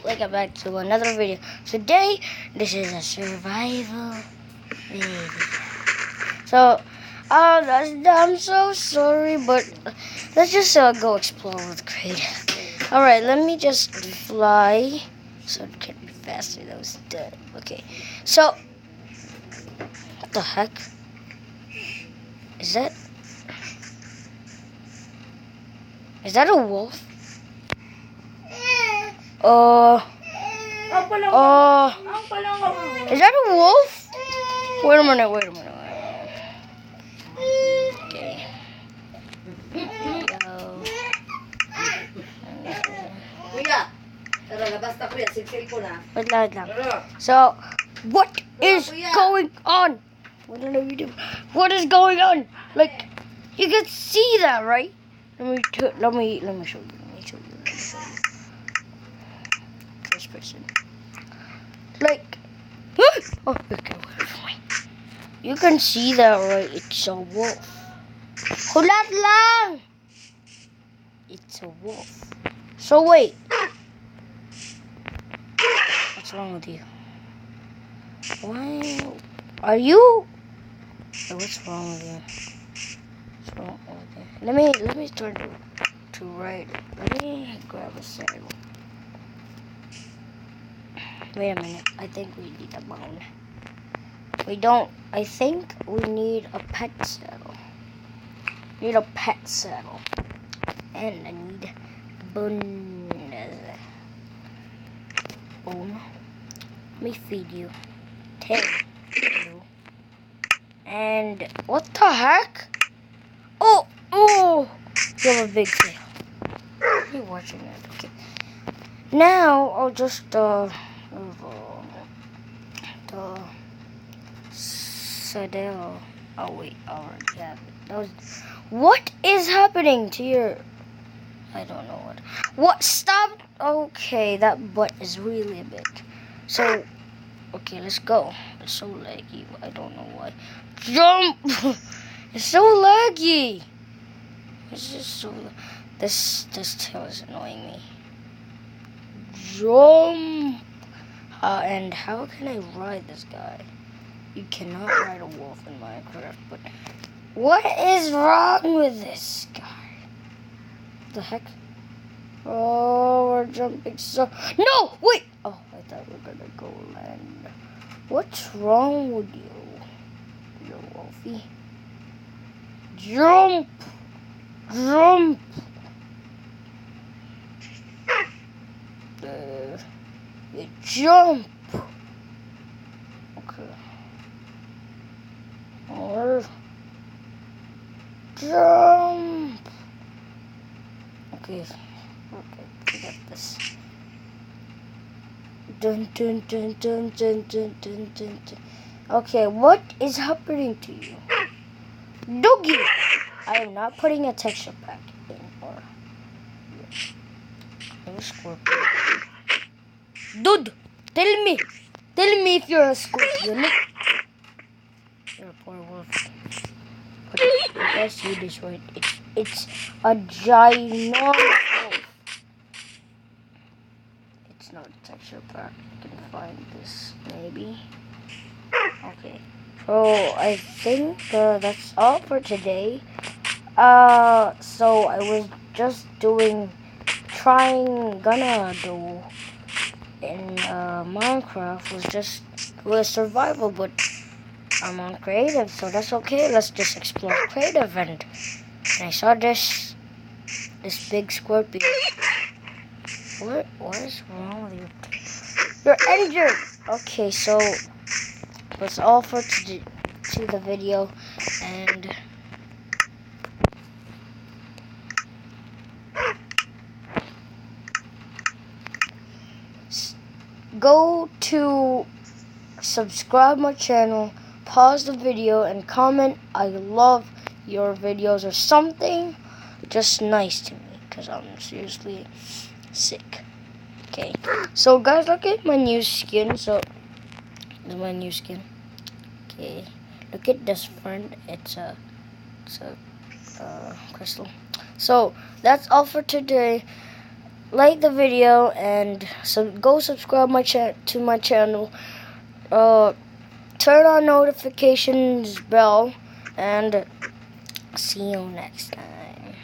welcome back to another video. Today, this is a survival video. So, I'm so sorry, but let's just go explore with Creative. Alright, let me just fly so it can be faster. That was dead. Okay, so, what the heck? Is that a wolf? Is that a wolf? Wait a minute. Okay. Wait lang. So, what is going on? What is going on? Like, you can see that, right? Let me show you. First person. Like, oh, okay, you can see that, right? It's a wolf. Hulat lang. It's a wolf. So wait, what's wrong with you? Why are you? What's wrong with you? What's wrong with you? Let me turn to right. Let me grab a saddle. Wait a minute. I think we need a bone. We don't. I think we need a pet saddle. Need a pet saddle. And I need bone. Bone. Let me feed you. Tail. You. And what the heck? Oh! You have a big tail. You're watching it. Okay. Now I'll just the saddle. Oh wait, I already have it. What is happening to your? I don't know what. What? Stop! Okay, that butt is really big. So, okay, let's go. It's so laggy. I don't know why. Jump! It's so laggy. It's just so. This tail is annoying me. Jump! And how can I ride this guy? You cannot ride a wolf in Minecraft, but what is wrong with this guy? What the heck? Oh, we're jumping so... No! Wait! Oh, I thought we were gonna go land. What's wrong with you, you wolfie? Jump! Jump! You jump! Okay. Or jump! Okay, forget this. Dun. Okay, what is happening to you? Doogie! I am not putting a texture pack in or scorpion. Dude, tell me if you're a scorpion. You're a poor wolf. But you guys see this, right? It's a ginormous wolf. It's not a texture pack. You can find this maybe. Okay. So I think that's all for today. So I was just gonna do in Minecraft was survival, but I'm on creative, so that's okay. Let's just explore creative. And I saw this big scorpion. What is wrong with you? You're injured. Okay, so that's all for to the video, and go to subscribe my channel, pause the video, and comment I love your videos or something just nice to me, because I'm seriously sick. Okay, so guys, look at my new skin. So this is my new skin. Okay, look at this friend. It's a crystal. So that's all for today. like the video and go subscribe to my channel. Turn on notifications bell and see you next time.